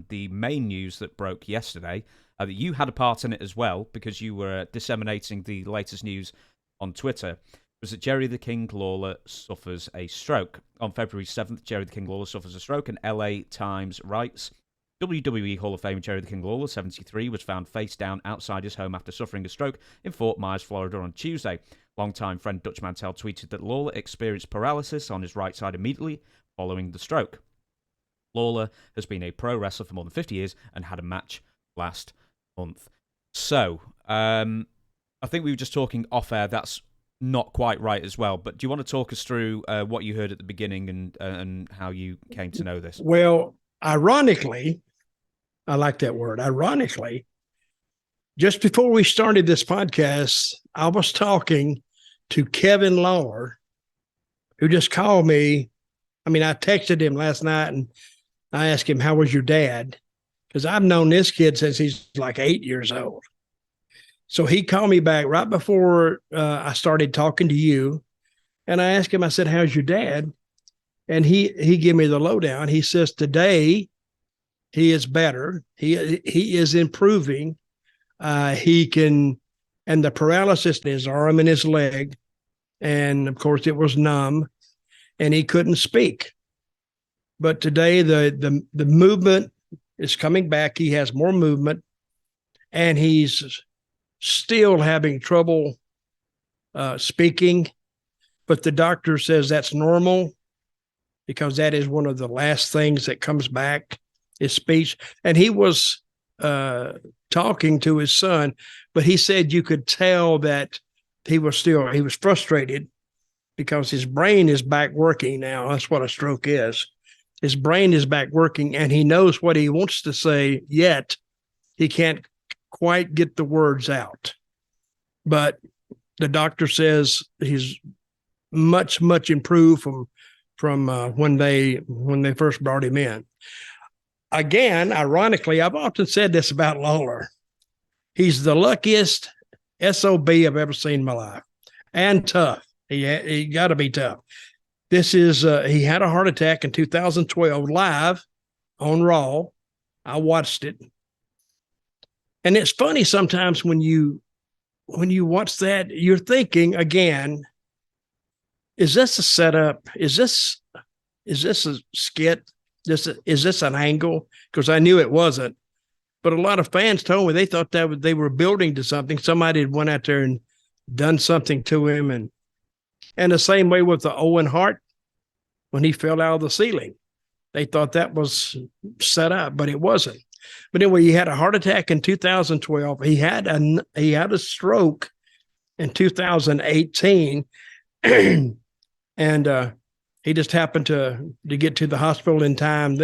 the main news that broke yesterday, that you had a part in it as well, because you were disseminating the latest news on Twitter, was that Jerry the King Lawler suffers a stroke. On February 7th, Jerry the King Lawler suffers a stroke, and LA Times writes, WWE Hall of Fame Jerry the King Lawler, 73, was found face down outside his home after suffering a stroke in Fort Myers, Florida on Tuesday. Longtime friend Dutch Mantell tweeted that Lawler experienced paralysis on his right side immediately following the stroke. Lawler has been a pro wrestler for more than 50 years and had a match last month. So, I think we were just talking off air. That's not quite right as well. But do you want to talk us through what you heard at the beginning and how you came to know this? Well, ironically, I like that word. Ironically, just before we started this podcast, I was talking to Kevin Lawler, who just called me. I mean, I texted him last night and I asked him, how was your dad? Because I've known this kid since he's like 8 years old. So he called me back right before I started talking to you. And I asked him, I said, how's your dad? And he gave me the lowdown. He says today he is better. He is improving. He can, and the paralysis in his arm and his leg, and of course it was numb, and he couldn't speak. But today the movement is coming back. He has more movement, and he's still having trouble speaking. But the doctor says that's normal, because that is one of the last things that comes back is speech. And he was talking to his son, but he said you could tell that he was frustrated because his brain is back working now. That's what a stroke is. His brain is back working, and he knows what he wants to say, yet he can't quite get the words out. But the doctor says he's much, much improved from when they first brought him in. Again, ironically, I've often said this about Lawler. He's the luckiest SOB I've ever seen in my life, and tough. He got to be tough. This is he had a heart attack in 2012 live on Raw. I watched it, and it's funny sometimes when you watch that, you're thinking again, is this a setup? Is this a skit? Is this an angle? Because I knew it wasn't. But a lot of fans told me they thought that they were building to something. Somebody had went out there and done something to him. And the same way with the Owen Hart when he fell out of the ceiling. They thought that was set up, but it wasn't. But anyway, he had a heart attack in 2012. He had a stroke in 2018. And he just happened to get to the hospital in time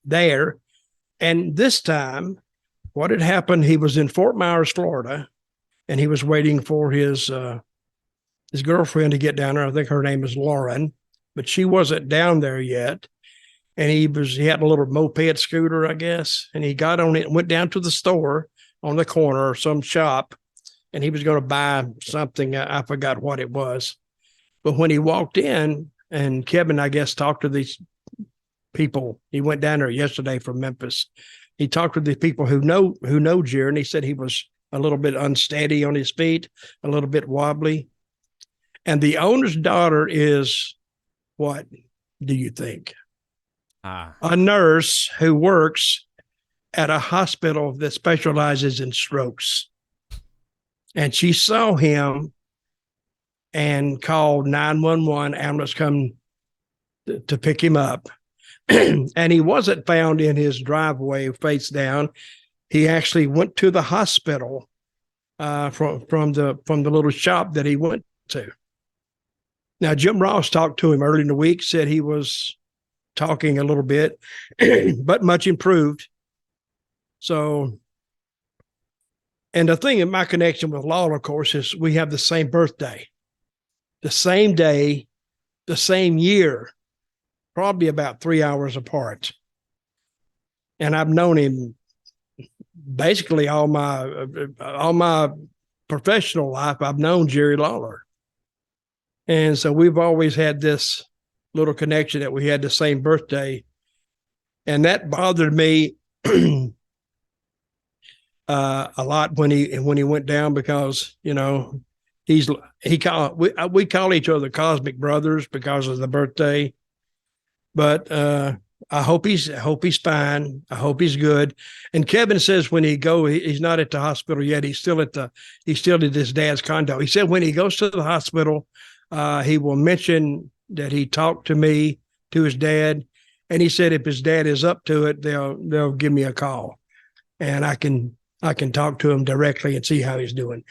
there. And this time, what had happened, he was in Fort Myers, Florida, and he was waiting for his girlfriend to get down there. I think her name is Lauren, but she wasn't down there yet. And he had a little moped scooter, I guess, and he got on it and went down to the store on the corner or some shop, and he was going to buy something. I forgot what it was. But when he walked in, and Kevin, I guess, talked to these people. He went down there yesterday from Memphis. He talked to the people who know Jerry, and he said he was a little bit unsteady on his feet, a little bit wobbly. And the owner's daughter is, what do you think? A nurse who works at a hospital that specializes in strokes. And she saw him and called 911. Ambulance come to pick him up. And he wasn't found in his driveway face down. He actually went to the hospital from the little shop that he went to. Now, Jim Ross talked to him early in the week, said he was talking a little bit, but much improved. So, and the thing in my connection with Lawler, of course, is we have the same birthday, the same day, the same year, probably about 3 hours apart. And I've known him basically all my professional life. I've known Jerry Lawler. And so we've always had this little connection that we had the same birthday. And that bothered me a lot when he went down, because we call each other Cosmic Brothers because of the birthday. But I hope he's fine. I hope he's good. And Kevin says when he's not at the hospital yet. He's still at his dad's condo. He said when he goes to the hospital, he will mention that he talked to his dad, and he said if his dad is up to it, they'll give me a call, and I can talk to him directly and see how he's doing.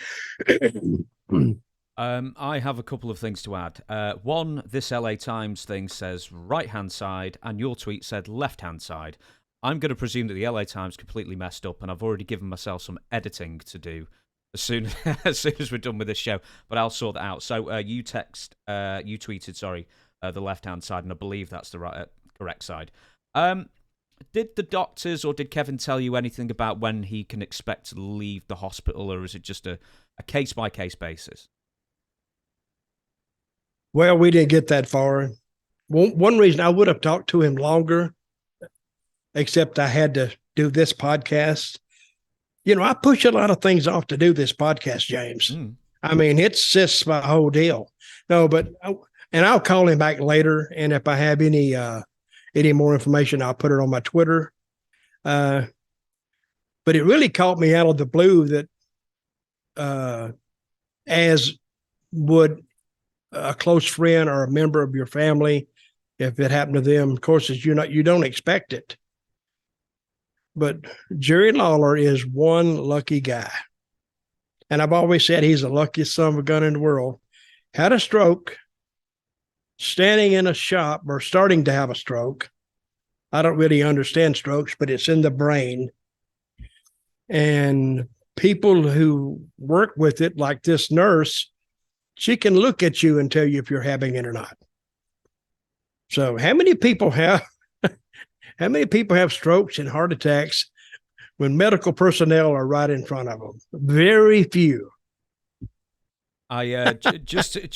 I have a couple of things to add. One, this LA Times thing says right-hand side, and your tweet said left-hand side. I'm going to presume that the LA Times completely messed up, and I've already given myself some editing to do as soon as we're done with this show. But I'll sort that out. So you tweeted, the left-hand side, and I believe that's the correct side. Did the doctors or did Kevin tell you anything about when he can expect to leave the hospital, or is it just a case-by-case basis? Well, we didn't get that far. One reason I would have talked to him longer, except I had to do this podcast. I push a lot of things off to do this podcast, James. I mean, it's just my whole deal. No, and I'll call him back later, and if I have any more information, I'll put it on my Twitter. But it really caught me out of the blue that, as would a close friend or a member of your family, if it happened to them, of course, you don't expect it. But Jerry Lawler is one lucky guy. And I've always said he's the luckiest son of a gun in the world. Had a stroke, standing in a shop, or starting to have a stroke. I don't really understand strokes, but it's in the brain. And people who work with it, like this nurse, she can look at you and tell you if you're having it or not. So how many people have strokes and heart attacks when medical personnel are right in front of them? Very few. I just to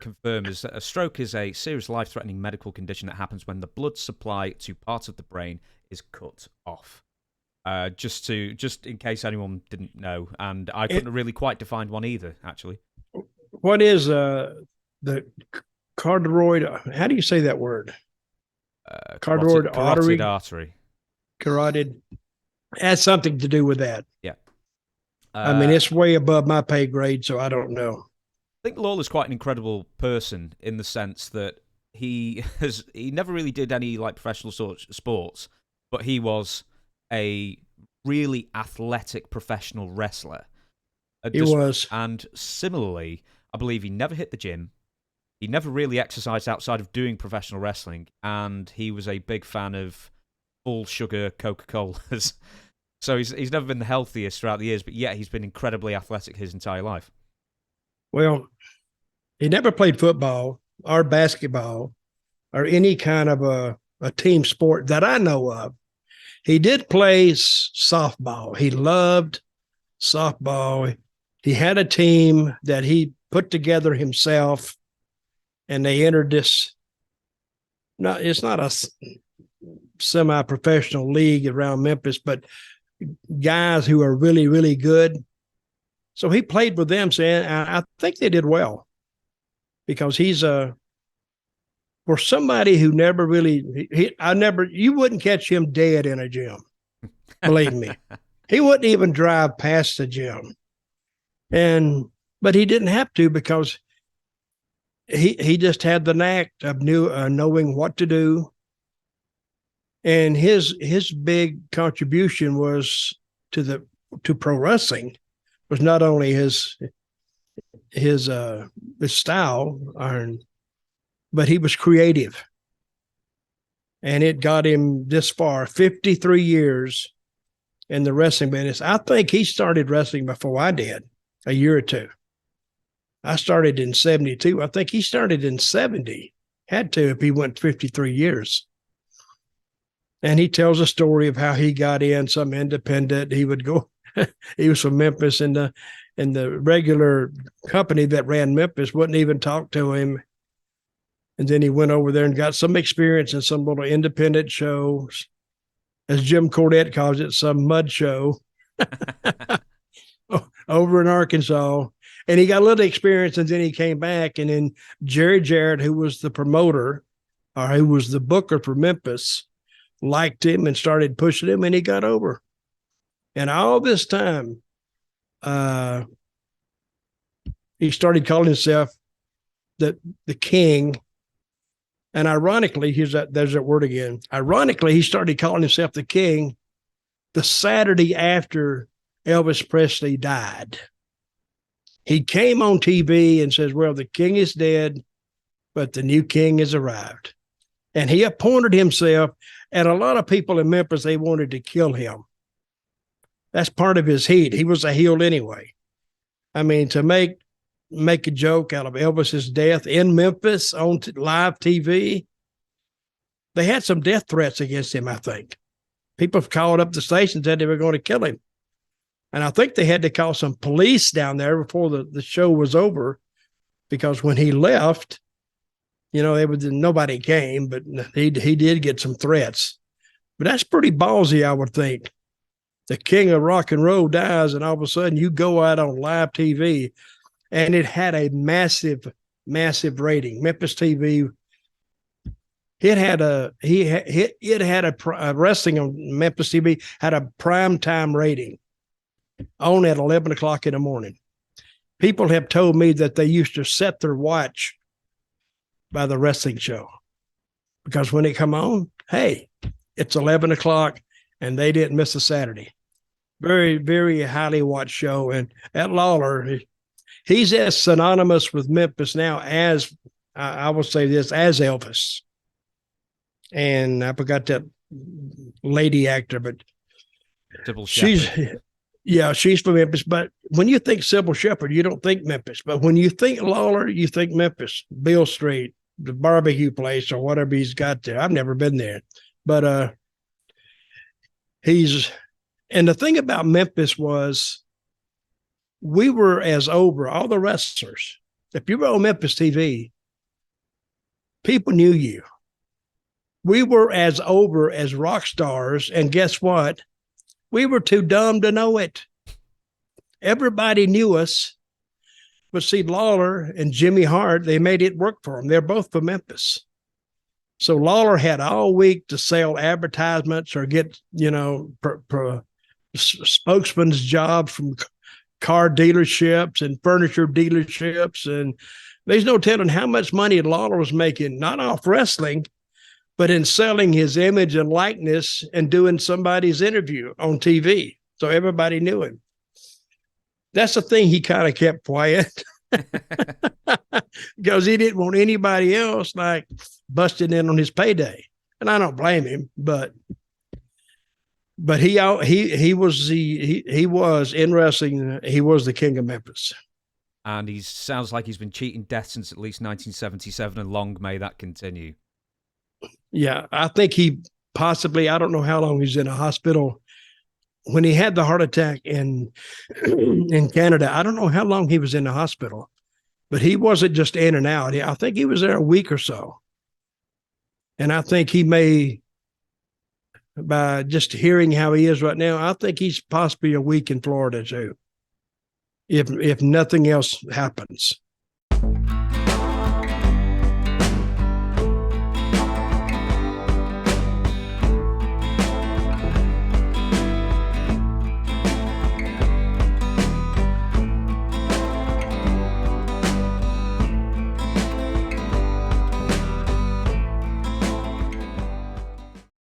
confirm is that a stroke is a serious life-threatening medical condition that happens when the blood supply to parts of the brain is cut off. Just in case anyone didn't know, and I couldn't really quite define one either, actually. What is the carotid? How do you say that word? Carotid artery. Carotid has something to do with that. Yeah. I mean, it's way above my pay grade, so I don't know. I think Lawler's quite an incredible person in the sense that he never really did any professional sports, but he was a really athletic professional wrestler. He was. And similarly, I believe he never hit the gym. He never really exercised outside of doing professional wrestling, and he was a big fan of full sugar Coca-Colas. So he's never been the healthiest throughout the years, but yet he's been incredibly athletic his entire life. Well, he never played football or basketball or any kind of a team sport that I know of. He did play softball. He loved softball. He had a team that he put together himself, and they entered this. No, it's not a semi-professional league around Memphis, but guys who are really, really good. So he played with them, saying, I think they did well, because he's for somebody who never really, you wouldn't catch him dead in a gym. Believe me, he wouldn't even drive past the gym. But he didn't have to, because he just had the knack of knowing what to do. And his big contribution was to pro wrestling was not only his style, but he was creative, and it got him this far. 53 years in the wrestling business. I think he started wrestling before I did, a year or two. I started in 72. I think he started in 70. Had to, if he went 53 years. And he tells a story of how he got in some independent. He would go. He was from Memphis, and the regular company that ran Memphis wouldn't even talk to him. And then he went over there and got some experience in some little independent shows. as Jim Cornette calls it, some mud show over in Arkansas. And he got a little experience, and then he came back. And then Jerry Jarrett, who was the promoter or who was the booker for Memphis, liked him and started pushing him, and he got over. And all this time, he started calling himself the king. And ironically, there's that word again. Ironically, he started calling himself the king the Saturday after Elvis Presley died. He came on TV and says, well, the king is dead, but the new king has arrived. And he appointed himself, and a lot of people in Memphis, they wanted to kill him. That's part of his heat. He was a heel anyway. I mean, to make a joke out of Elvis's death in Memphis on live TV, they had some death threats against him, I think. People called up the station and said they were going to kill him. And I think they had to call some police down there before the show was over, because when he left, nobody came, but he did get some threats. But that's pretty ballsy, I would think. The king of rock and roll dies, and all of a sudden you go out on live TV, and it had a massive, massive rating. Memphis TV, wrestling on Memphis TV had a prime time rating on at 11 o'clock in the morning. People have told me that they used to set their watch by the wrestling show, because when it come on, hey, it's 11 o'clock, and they didn't miss a Saturday. Very, very highly watched show. And at Lawler, he's as synonymous with Memphis now as, I will say this, as Elvis. And I forgot that lady actor, but she's from Memphis. But when you think Sybil Shepherd, you don't think Memphis. But when you think Lawler, you think Memphis, Beale Street, the barbecue place, or whatever he's got there. I've never been there, but and the thing about Memphis was, we were as over all the wrestlers. If you were on Memphis TV, people knew you. We were as over as rock stars, and guess what? We were too dumb to know it. Everybody knew us. But see, Lawler and Jimmy Hart, they made it work for them. They're both from Memphis. So Lawler had all week to sell advertisements or get, spokesman's jobs from car dealerships and furniture dealerships. And there's no telling how much money Lawler was making, not off wrestling, but in selling his image and likeness and doing somebody's interview on TV. So everybody knew him. That's the thing, he kind of kept quiet because he didn't want anybody else like busting in on his payday. And I don't blame him, but he was in wrestling. He was the king of Memphis. And he sounds like he's been cheating death since at least 1977, and long may that continue. Yeah, I think he possibly, I don't know how long he's in a hospital. When he had the heart attack in Canada, I don't know how long he was in the hospital, but he wasn't just in and out. I think he was there a week or so. And I think he may, by just hearing how he is right now, I think he's possibly a week in Florida too, if nothing else happens.